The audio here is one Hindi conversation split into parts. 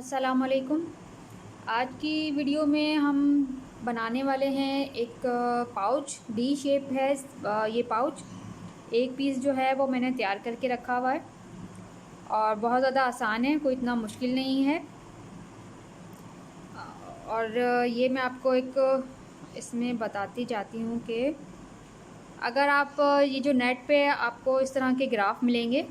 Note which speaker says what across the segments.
Speaker 1: अस्सलामुअलैकुम। आज की वीडियो में हम बनाने वाले हैं एक पाउच। डी शेप है ये पाउच। एक पीस जो है वो मैंने तैयार करके रखा हुआ है और बहुत ज़्यादा आसान है, कोई इतना मुश्किल नहीं है। और ये मैं आपको एक इसमें बताती जाती हूँ कि अगर आप ये जो नेट पे आपको इस तरह के ग्राफ मिलेंगे,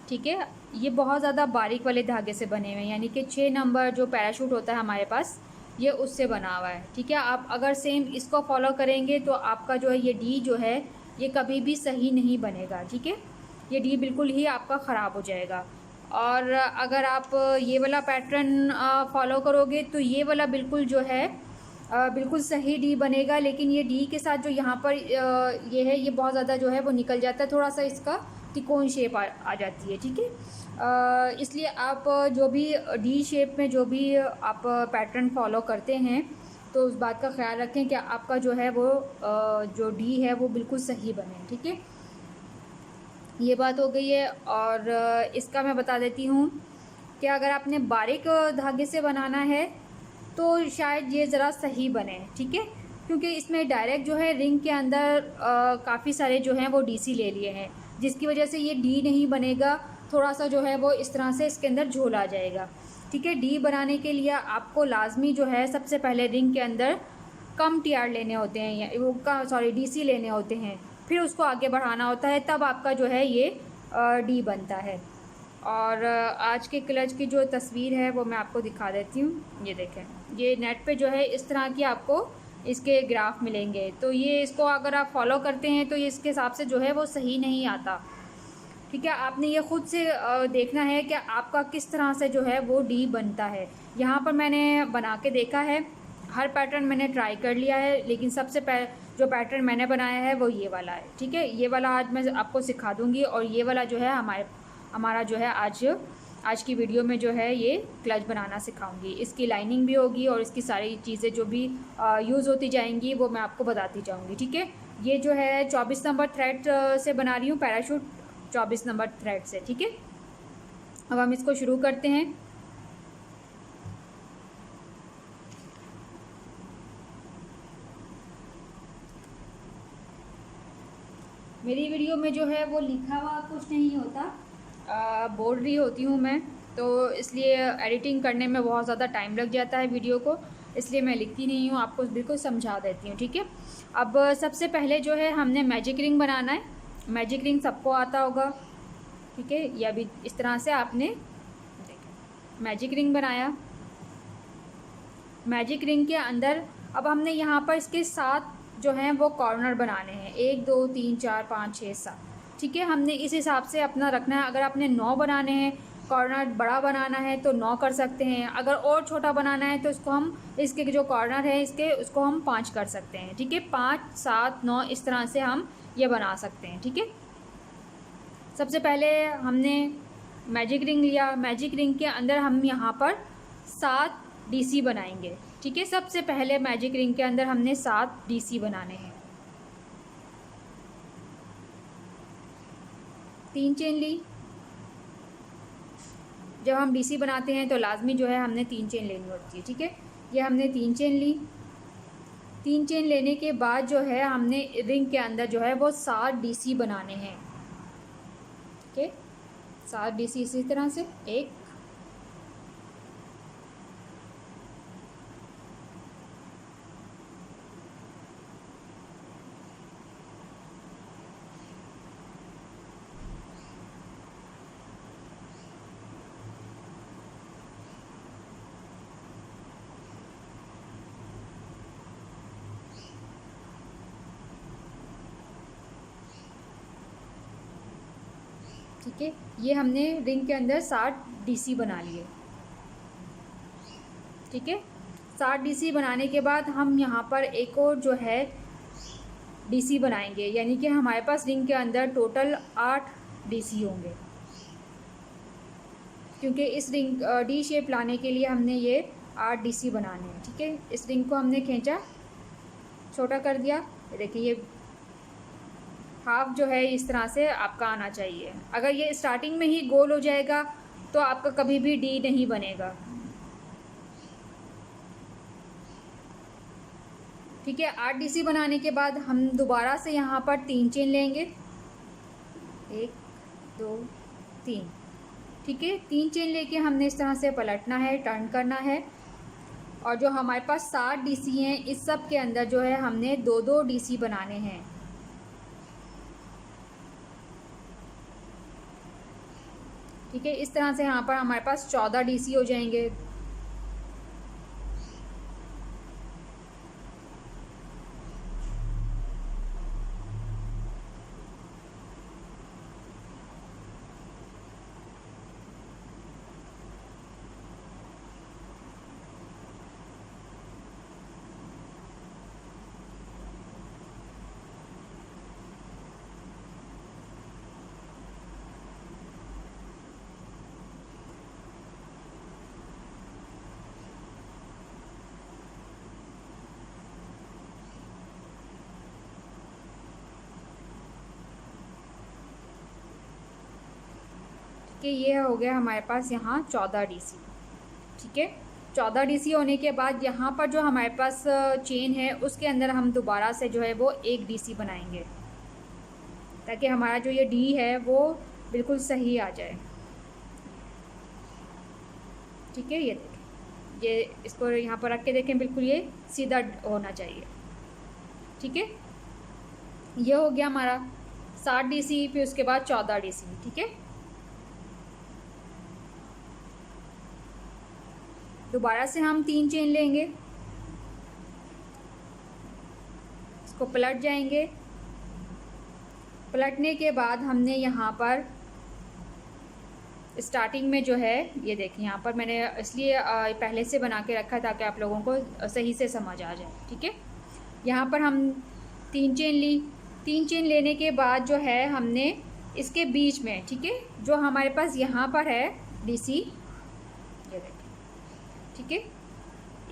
Speaker 1: ठीक है, ये बहुत ज़्यादा बारीक वाले धागे से बने हुए हैं, यानी कि 6 नंबर जो पैराशूट होता है हमारे पास, ये उससे बना हुआ है। ठीक है, आप अगर सेम इसको फॉलो करेंगे तो आपका जो है ये डी जो है ये कभी भी सही नहीं बनेगा। ठीक है, ये डी बिल्कुल ही आपका ख़राब हो जाएगा। और अगर आप ये वाला पैटर्न फॉलो करोगे तो ये वाला बिल्कुल जो है बिल्कुल सही डी बनेगा। लेकिन ये डी के साथ जो यहाँ पर ये है, ये बहुत ज़्यादा जो है वो निकल जाता है, थोड़ा सा इसका त्रिकोण शेप आ जाती है। ठीक है, इसलिए आप जो भी डी शेप में जो भी आप पैटर्न फॉलो करते हैं तो उस बात का ख्याल रखें कि आपका जो है वो जो डी है वो बिल्कुल सही बने। ठीक है, ये बात हो गई है। और इसका मैं बता देती हूँ कि अगर आपने बारीक धागे से बनाना है तो शायद ये ज़रा सही बने। ठीक है, क्योंकि इसमें डायरेक्ट जो है रिंग के अंदर काफ़ी सारे जो हैं वो डीसी ले लिए हैं, जिसकी वजह से ये डी नहीं बनेगा। थोड़ा सा जो है वो इस तरह से इसके अंदर झोल आ जाएगा। ठीक है, डी बनाने के लिए आपको लाजमी जो है सबसे पहले रिंग के अंदर कम टीआर लेने होते हैं, या वो का सॉरी डीसी लेने होते हैं, फिर उसको आगे बढ़ाना होता है, तब आपका जो है ये डी बनता है। और आज के क्लच की जो तस्वीर है वो मैं आपको दिखा देती हूँ। ये देखें, ये नेट पे जो है इस तरह की आपको इसके ग्राफ मिलेंगे, तो ये इसको अगर आप फॉलो करते हैं तो ये इसके हिसाब से जो है वो सही नहीं आता। ठीक है, आपने ये ख़ुद से देखना है कि आपका किस तरह से जो है वो डी बनता है। यहाँ पर मैंने बना के देखा है, हर पैटर्न मैंने ट्राई कर लिया है, लेकिन सबसे जो पैटर्न मैंने बनाया है वो ये वाला है। ठीक है, ये वाला आज मैं आपको सिखा दूँगी, और ये वाला जो है हमारा जो है आज की वीडियो में जो है ये क्लच बनाना सिखाऊंगी। इसकी लाइनिंग भी होगी और इसकी सारी चीज़ें जो भी यूज़ होती जाएंगी वो मैं आपको बताती जाऊंगी। ठीक है, ये जो है 24 नंबर थ्रेड से बना रही हूँ, पैराशूट 24 नंबर थ्रेड से। ठीक है, अब हम इसको शुरू करते हैं। मेरी वीडियो में जो है वो लिखा हुआ कुछ नहीं होता, बोल रही होती हूँ मैं, तो इसलिए एडिटिंग करने में बहुत ज़्यादा टाइम लग जाता है वीडियो को, इसलिए मैं लिखती नहीं हूँ, आपको बिल्कुल समझा देती हूँ। ठीक है, अब सबसे पहले जो है हमने मैजिक रिंग बनाना है। मैजिक रिंग सबको आता होगा। ठीक है, या भी इस तरह से आपने मैजिक रिंग बनाया। मैजिक रिंग के अंदर अब हमने यहाँ पर इसके 7 जो हैं वो कॉर्नर बनाने हैं, 1 2 3 4 5 6 7। ठीक है, हमने इस हिसाब से अपना रखना है। अगर आपने 9 बनाने हैं, कॉर्नर बड़ा बनाना है तो 9 कर सकते हैं। अगर और छोटा बनाना है तो इसको हम इसके जो कॉर्नर है इसके उसको हम 5 कर सकते हैं। ठीक है, 5 7 9 इस तरह से हम ये बना सकते हैं। ठीक है, सबसे पहले हमने मैजिक रिंग लिया। मैजिक रिंग के अंदर हम यहाँ पर 7 डीसी बनाएंगे। ठीक है, सबसे पहले मैजिक रिंग के अंदर हमने 7 डीसी बनाने हैं। 3 चेन ली। जब हम डीसी बनाते हैं तो लाजमी जो है हमने 3 चेन लेनी होती है। ठीक है, ये हमने 3 चेन ली। 3 चेन लेने के बाद जो है हमने रिंग के अंदर जो है वो 7 डीसी बनाने हैं। ठीक है, 7 डीसी इसी तरह से 1 ठीक है, ये हमने रिंग के अंदर 7 डीसी बना लिए। ठीक है, 7 डीसी बनाने के बाद हम यहाँ पर एक और जो है डीसी बनाएंगे, यानी कि हमारे पास रिंग के अंदर टोटल 8 डीसी होंगे, क्योंकि इस रिंग डी शेप लाने के लिए हमने ये 8 डीसी बनाने हैं। ठीक है, इस रिंग को हमने खींचा, छोटा कर दिया। देखिए ये हाफ जो है इस तरह से आपका आना चाहिए। अगर ये स्टार्टिंग में ही गोल हो जाएगा तो आपका कभी भी डी नहीं बनेगा। ठीक है, 8 डीसी बनाने के बाद हम दोबारा से यहाँ पर 3 चेन लेंगे, 1 2 3। ठीक है, 3 चेन लेके हमने इस तरह से पलटना है, टर्न करना है। और जो हमारे पास 7 डीसी हैं, इस सब के अंदर जो है हमने 2-2 डीसी बनाने हैं। ठीक है, इस तरह से यहाँ पर हमारे पास 14 डीसी हो जाएंगे। कि ये हो गया हमारे पास यहाँ 14 डीसी। ठीक है, 14 डीसी होने के बाद यहाँ पर जो हमारे पास चेन है उसके अंदर हम दोबारा से जो है वो 1 डीसी बनाएंगे, ताकि हमारा जो ये डी है वो बिल्कुल सही आ जाए। ठीक है, ये देखें, ये इसको यहाँ पर रख के देखें, बिल्कुल ये सीधा होना चाहिए। ठीक है, ये हो गया हमारा 7 डीसी, फिर उसके बाद 14 डीसी। ठीक है, दोबारा से हम 3 चेन लेंगे, इसको पलट जाएंगे। पलटने के बाद हमने यहाँ पर स्टार्टिंग में जो है ये देखिए, यहाँ पर मैंने इसलिए पहले से बना के रखा ताकि आप लोगों को सही से समझ आ जाए। ठीक है, यहाँ पर हम 3 चेन ली। 3 चेन लेने के बाद जो है हमने इसके बीच में, ठीक है, जो हमारे पास यहाँ पर है डीसी, ये देखिए। ठीक है,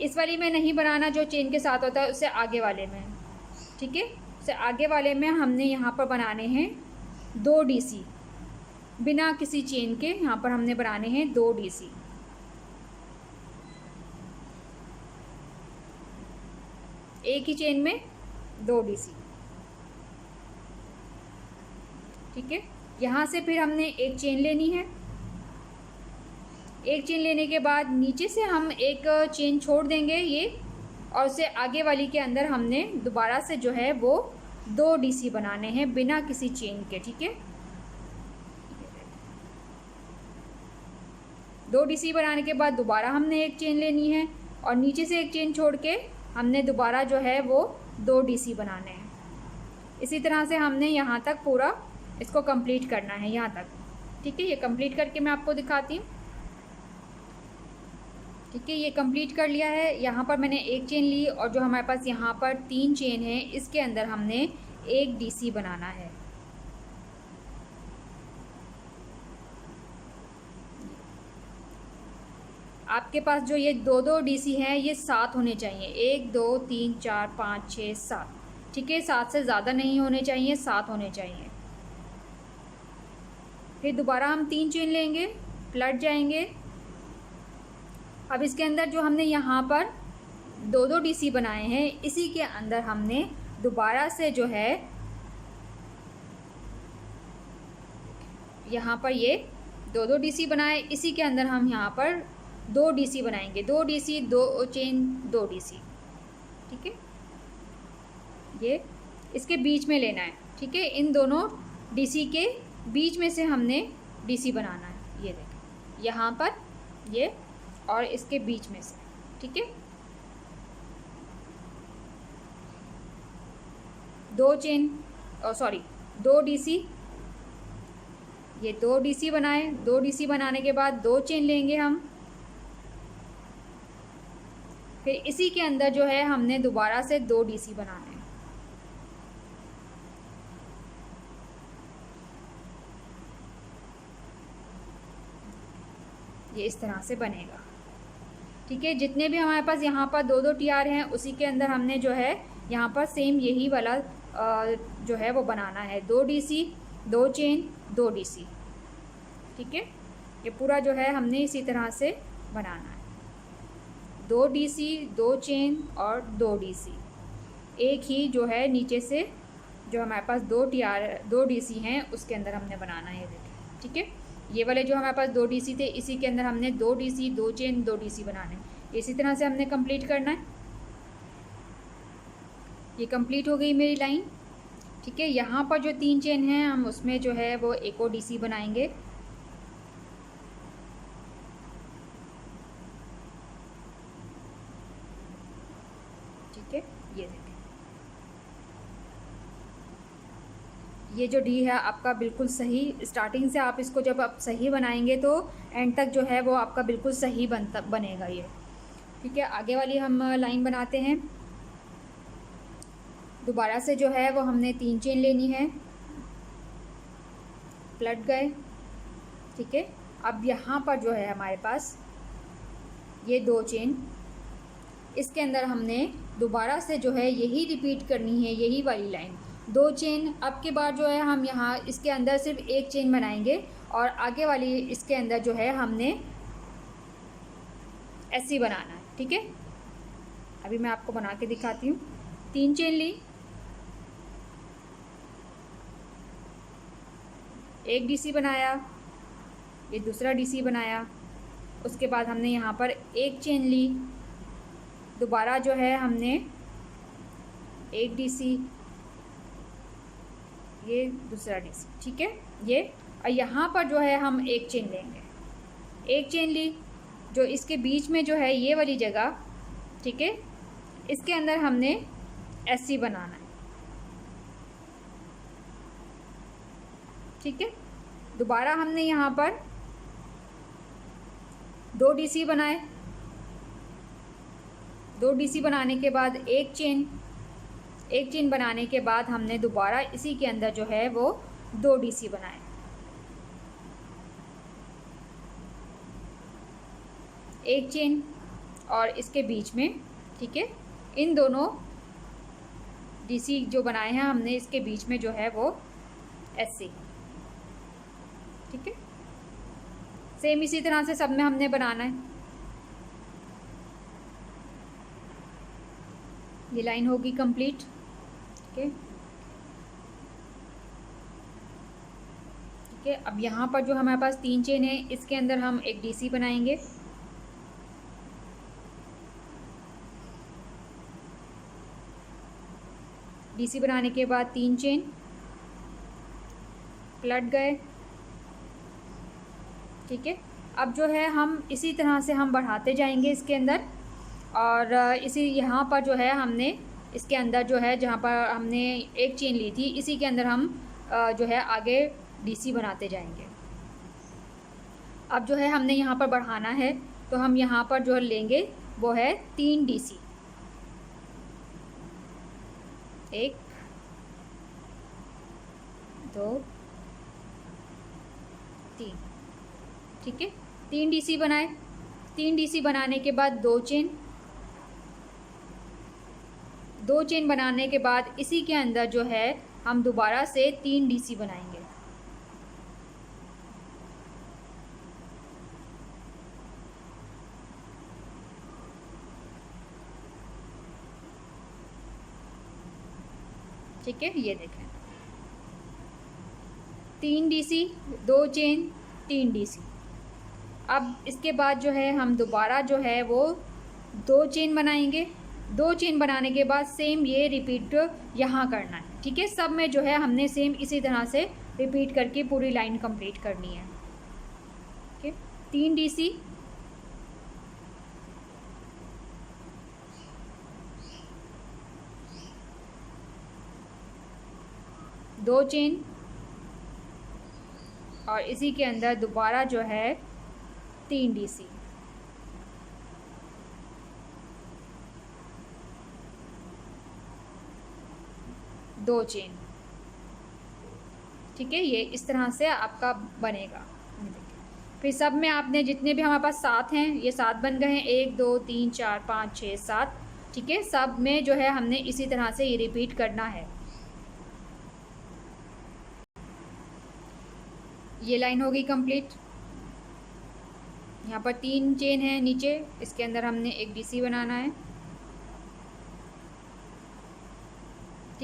Speaker 1: इस वाली में नहीं बनाना, जो चेन के साथ होता है उससे आगे वाले में। ठीक है, उससे आगे वाले में हमने यहाँ पर बनाने हैं 2 डीसी, बिना किसी चेन के यहाँ पर हमने बनाने हैं 2 डीसी। एक ही चेन में 2 डीसी। ठीक है, यहाँ से फिर हमने एक चेन लेनी है। एक चेन लेने के बाद नीचे से हम एक चेन छोड़ देंगे ये, और उससे आगे वाली के अंदर हमने दोबारा से जो है वो 2 डीसी बनाने हैं बिना किसी चेन के। ठीक है, 2 डीसी बनाने के बाद दोबारा हमने एक चेन लेनी है, और नीचे से एक चेन छोड़ के हमने दोबारा जो है वो 2 डीसी बनाने हैं। इसी तरह से हमने यहाँ तक पूरा इसको कंप्लीट करना है, यहाँ तक। ठीक है, ये कंप्लीट करके मैं आपको दिखाती हूँ। ठीक है, ये कंप्लीट कर लिया है। यहाँ पर मैंने एक चेन ली, और जो हमारे पास यहाँ पर 3 चेन है इसके अंदर हमने 1 डीसी बनाना है। आपके पास जो ये 2-2 डीसी हैं ये 7 होने चाहिए, 1 2 3 4 5 6 7। ठीक है, 7 से ज़्यादा नहीं होने चाहिए, 7 होने चाहिए। फिर दोबारा हम 3 चेन लेंगे, पलट जाएंगे। अब इसके अंदर जो हमने यहाँ पर 2-2 डीसी बनाए हैं, इसी के अंदर हमने दोबारा से जो है यहाँ पर ये 2-2 डीसी बनाए, इसी के अंदर हम यहाँ पर 2 डीसी बनाएंगे। 2 डीसी, 2 चेन, 2 डीसी। ठीक है, ये इसके बीच में लेना है। ठीक है, इन दोनों डीसी के बीच में से हमने डीसी बनाना है। ये देखें, यहाँ पर ये और इसके बीच में से। ठीक है, 2 चेन, सॉरी 2 डीसी, ये 2 डीसी बनाए। 2 डीसी बनाने के बाद 2 चेन लेंगे हम, फिर इसी के अंदर जो है हमने दोबारा से 2 डीसी बनाने हैं। ये इस तरह से बनेगा। ठीक है, जितने भी हमारे पास यहाँ पर 2-2 टीआर हैं उसी के अंदर हमने जो है यहाँ पर सेम यही वाला जो है वो बनाना है। 2 डीसी, 2 चेन, 2 डीसी। ठीक है, ये पूरा जो है हमने इसी तरह से बनाना है। 2 डीसी, 2 चेन और 2 डीसी। एक ही जो है नीचे से जो हमारे पास दो डीसी हैं उसके अंदर हमने बनाना है, ये देखिए। ठीक है, ये वाले जो हमारे पास 2 डीसी थे इसी के अंदर हमने 2 डीसी 2 चेन 2 डीसी बनाने हैं। इसी तरह से हमने कंप्लीट करना है। ये कंप्लीट हो गई मेरी लाइन। ठीक है, यहाँ पर जो 3 चेन हैं हम उसमें जो है वो एक और डीसी बनाएंगे। ठीक है, ये देखें, ये जो डी है आपका बिल्कुल सही, स्टार्टिंग से आप इसको जब आप सही बनाएंगे तो एंड तक जो है वो आपका बिल्कुल सही बनेगा ये। ठीक है, आगे वाली हम लाइन बनाते हैं। दोबारा से जो है वो हमने 3 चेन लेनी है, पलट गए। ठीक है, अब यहाँ पर जो है हमारे पास ये 2 चेन, इसके अंदर हमने दोबारा से जो है यही रिपीट करनी है, यही वाली लाइन 2 चेन। अब के बाद जो है हम यहाँ इसके अंदर सिर्फ 1 चेन बनाएंगे और आगे वाली इसके अंदर जो है हमने ऐसे बनाना है। ठीक है, अभी मैं आपको बना के दिखाती हूँ। 3 चेन ली, 1 डीसी बनाया, ये दूसरा डीसी बनाया, उसके बाद हमने यहाँ पर 1 चेन ली, दोबारा जो है हमने 1 डीसी, ये दूसरा डीसी। ठीक है, ये और यहाँ पर जो है हम 1 चेन लेंगे, 1 चेन ली, जो इसके बीच में जो है ये वाली जगह, ठीक है, इसके अंदर हमने ऐसी बनाना है। ठीक है, दोबारा हमने यहाँ पर 2 डीसी बनाए, 2 डीसी बनाने के बाद 1 चेन बनाने के बाद हमने दोबारा इसी के अंदर जो है वो 2 डीसी बनाए। एक चेन और इसके बीच में, ठीक है, इन दोनों डीसी जो बनाए हैं हमने इसके बीच में जो है वो ऐसे। ठीक है, सेम इसी तरह से सब में हमने बनाना है। ये लाइन होगी कंप्लीट। ठीक है, ठीक है, अब यहाँ पर जो हमारे पास 3 चेन है इसके अंदर हम एक डीसी बनाएंगे। डीसी बनाने के बाद 3 चेन, पलट गए। ठीक है, अब जो है हम इसी तरह से हम बढ़ाते जाएंगे इसके अंदर, और इसी यहाँ पर जो है हमने इसके अंदर जो है जहाँ पर हमने 1 चेन ली थी इसी के अंदर हम जो है आगे डीसी बनाते जाएंगे। अब जो है हमने यहाँ पर बढ़ाना है तो हम यहाँ पर जो लेंगे वो है 3 डीसी, 1 2 3। ठीक है, 3 डीसी बनाए, 3 डीसी बनाने के बाद 2 चेन, 2 चेन बनाने के बाद इसी के अंदर जो है हम दोबारा से 3 डीसी बनाएंगे। ठीक है, ये देखें, 3 डीसी 2 चेन 3 डीसी। अब इसके बाद जो है हम दोबारा जो है वो 2 चेन बनाएंगे। 2 चेन बनाने के बाद सेम ये रिपीट यहाँ करना है। ठीक है, सब में जो है हमने सेम इसी तरह से रिपीट करके पूरी लाइन कंप्लीट करनी है। ठीक है, 3 डीसी, 2 चेन और इसी के अंदर दोबारा जो है 3 डीसी। दो चेन। ठीक है, ये इस तरह से आपका बनेगा। फिर सब में आपने जितने भी हमारे पास 7 हैं ये 7 बन गए हैं, 1 2 3 4 5 6 7। ठीक है, सब में जो है हमने इसी तरह से ये रिपीट करना है। ये लाइन होगी कंप्लीट। यहाँ पर 3 चेन है नीचे, इसके अंदर हमने एक डीसी बनाना है।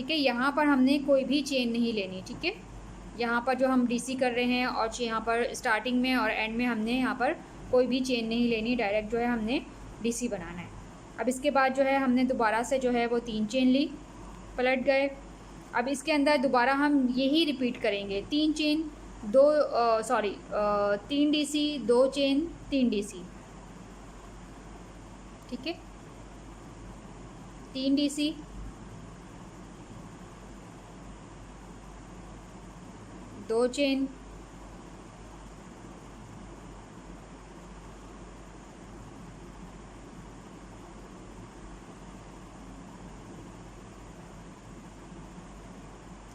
Speaker 1: ठीक है, यहाँ पर हमने कोई भी चेन नहीं लेनी। ठीक है, यहाँ पर जो हम डीसी कर रहे हैं और यहाँ पर स्टार्टिंग में और एंड में हमने यहाँ पर कोई भी चेन नहीं लेनी, डायरेक्ट जो है हमने डीसी बनाना है। अब इसके बाद जो है हमने दोबारा से जो है वो 3 चेन ली, पलट गए। अब इसके अंदर दोबारा हम यही रिपीट करेंगे, 3 चेन 3 डीसी 2 चेन 3 डीसी। ठीक है, 3 डीसी 2 चेन,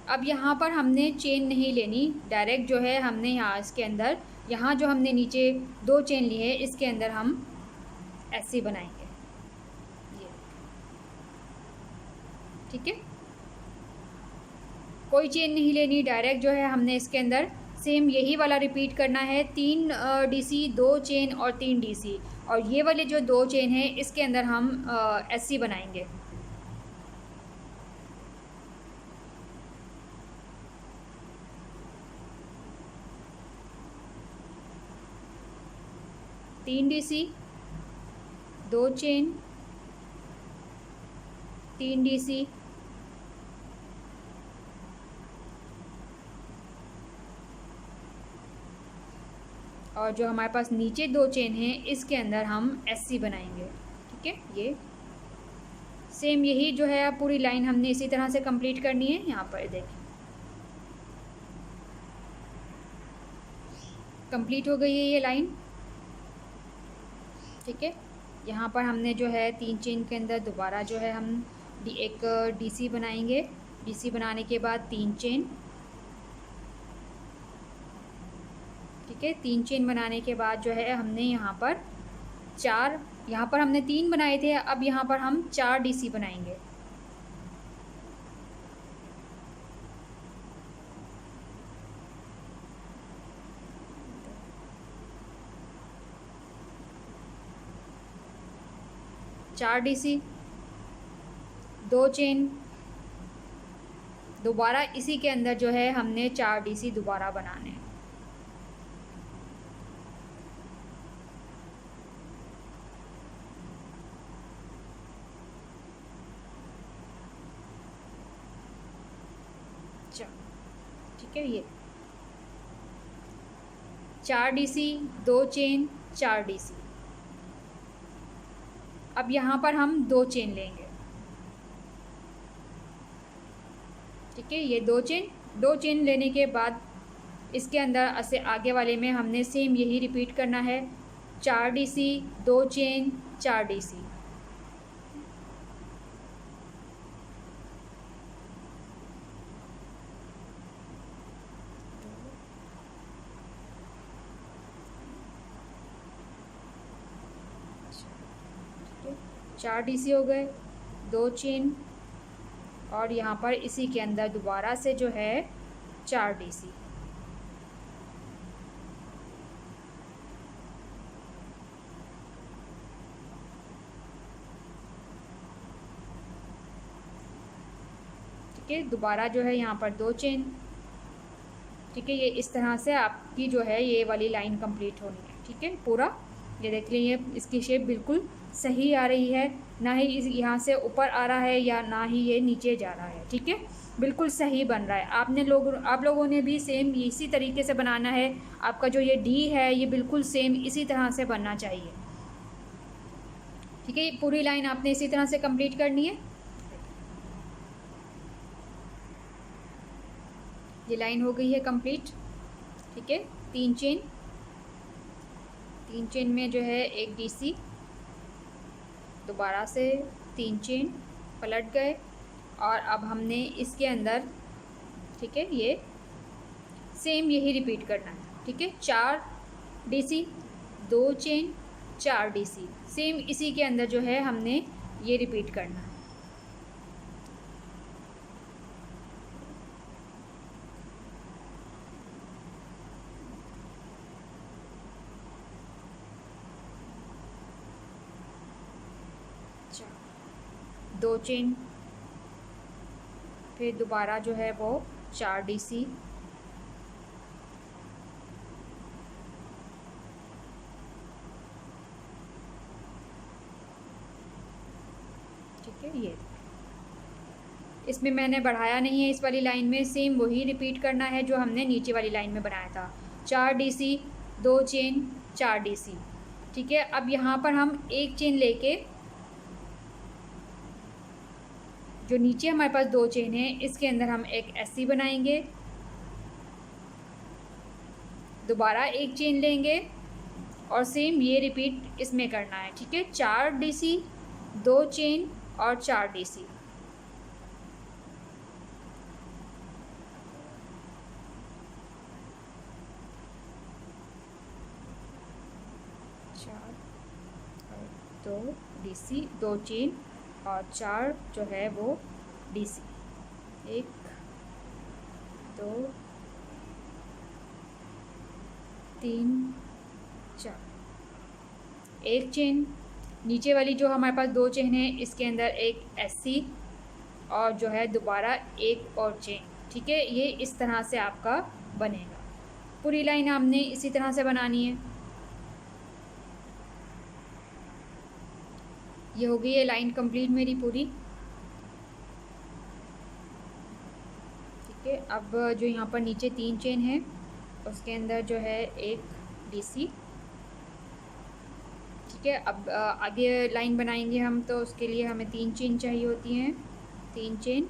Speaker 1: अब यहाँ पर हमने चेन नहीं लेनी, डायरेक्ट जो है हमने यहाँ इसके अंदर, यहाँ जो हमने नीचे 2 चेन ली है इसके अंदर हम ऐसे बनाएंगे ये। ठीक है, कोई चेन नहीं लेनी, डायरेक्ट जो है हमने इसके अंदर सेम यही वाला रिपीट करना है, 3 डीसी 2 चेन और 3 डीसी, और ये वाले जो 2 चेन हैं इसके अंदर हम ऐसे बनाएंगे। तीन डीसी 2 चेन 3 डीसी, और जो हमारे पास नीचे 2 चेन हैं इसके अंदर हम एससी बनाएंगे। ठीक है, ये सेम यही जो है पूरी लाइन हमने इसी तरह से कंप्लीट करनी है। यहाँ पर देखिए कंप्लीट हो गई है ये लाइन। ठीक है, यहाँ पर हमने जो है 3 चेन के अंदर दोबारा जो है हम एक डीसी बनाएंगे। डीसी बनाने के बाद 3 चेन। ठीक है, 3 चेन बनाने के बाद जो है हमने यहाँ पर 4, यहाँ पर हमने 3 बनाए थे, अब यहाँ पर हम 4 डीसी बनाएंगे। चार डीसी 2 चेन, दोबारा इसी के अंदर जो है हमने 4 डीसी दोबारा बनाने हैं। ठीक है, ये 4 डीसी 2 चेन 4 डीसी। अब यहाँ पर हम 2 चेन लेंगे। ठीक है, ये 2 चेन लेने के बाद इसके अंदर ऐसे आगे वाले में हमने सेम यही रिपीट करना है, 4 डीसी 2 चेन 4 डीसी। चार डीसी हो गए, 2 चेन, और यहाँ पर इसी के अंदर दोबारा से जो है 4 डीसी। ठीक है, दोबारा जो है यहाँ पर 2 चेन। ठीक है, ये इस तरह से आपकी जो है ये वाली लाइन कंप्लीट होनी है। ठीक है, पूरा ये देख लीजिए इसकी शेप बिल्कुल सही आ रही है, ना ही इस यहाँ से ऊपर आ रहा है या ना ही ये नीचे जा रहा है। ठीक है, बिल्कुल सही बन रहा है। आप लोगों ने भी सेम इसी तरीके से बनाना है। आपका जो ये डी है ये बिल्कुल सेम इसी तरह से बनना चाहिए। ठीक है, पूरी लाइन आपने इसी तरह से कंप्लीट करनी है। ये लाइन हो गई है कंप्लीट। ठीक है, 3 चेन में जो है एक डीसी, दोबारा से 3 चेन, पलट गए, और अब हमने इसके अंदर, ठीक है, ये सेम यही रिपीट करना है। ठीक है, 4 डीसी 2 चेन 4 डीसी, सेम इसी के अंदर जो है हमने ये रिपीट करना है। दो चेन, फिर दोबारा जो है वो 4 DC, ठीक है। ये इसमें मैंने बढ़ाया नहीं है, इस वाली लाइन में सेम वही रिपीट करना है जो हमने नीचे वाली लाइन में बनाया था। 4 DC, 2 चेन, 4 DC, ठीक है। अब यहाँ पर हम एक चेन लेके, जो नीचे हमारे पास 2 चेन है इसके अंदर हम एक SC बनाएंगे, दोबारा एक चेन लेंगे और सेम ये रिपीट इसमें करना है, ठीक है। 4 DC, 2 चेन और 4 DC, दो DC, 2 चेन और 4 जो है वो DC। 1 2 3 4, एक चेन, नीचे वाली जो हमारे पास 2 चेन है इसके अंदर एक SC और जो है दोबारा एक और चेन, ठीक है। ये इस तरह से आपका बनेगा। पूरी लाइन हमने इसी तरह से बनानी है। ये हो गई है लाइन कंप्लीट मेरी पूरी, ठीक है। अब जो यहाँ पर नीचे 3 चेन है उसके अंदर जो है एक DC, ठीक है। अब आगे लाइन बनाएंगे हम, तो उसके लिए हमें 3 चेन चाहिए होती हैं। 3 चेन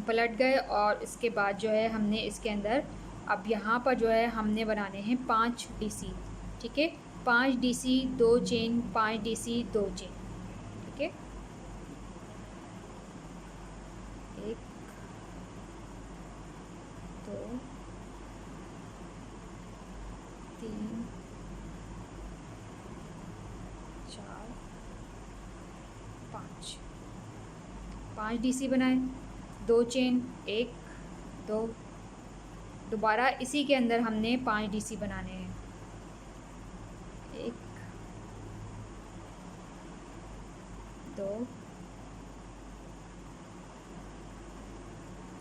Speaker 1: पलट गए और इसके बाद जो है हमने इसके अंदर अब यहाँ पर जो है हमने बनाने हैं 5 DC, ठीक है। 5 DC, 2 चेन, 5 DC, 2 चेन, ठीक है। 1 2 3 4 5, 5 DC बनाए, 2 चेन, 1 2, दोबारा इसी के अंदर हमने 5 DC बनाने हैं। 1 2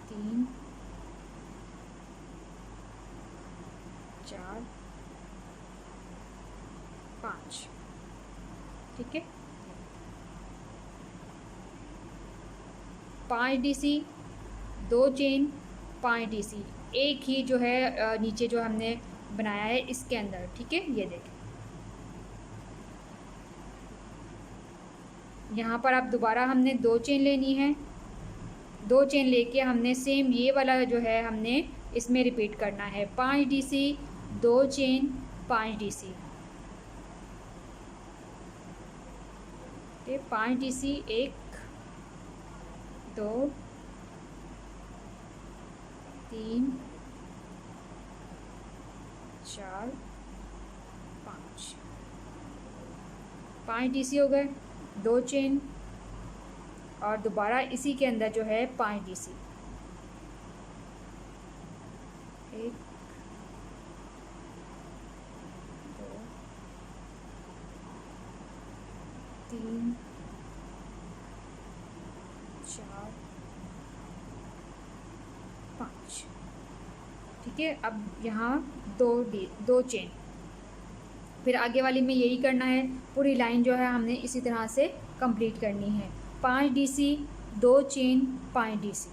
Speaker 1: 3 4 5, ठीक है। 5 DC, 2 चेन, 5 DC, एक ही जो है नीचे जो हमने बनाया है इसके अंदर, ठीक है। ये देखें, यहाँ पर अब दोबारा हमने 2 चेन लेनी है। 2 चेन लेके हमने सेम ये वाला जो है हमने इसमें रिपीट करना है। 5 DC, 2 chain, 5 DC, 5 DC, 1 2 3 4 5, 5 DC हो गए, 2 चेन और दोबारा इसी के अंदर जो है 5 DC, 1 2 3 4 5, ठीक है। अब यहाँ 2 चेन, फिर आगे वाली में यही करना है। पूरी लाइन जो है हमने इसी तरह से कंप्लीट करनी है। 5 DC, 2 चेन, 5 DC,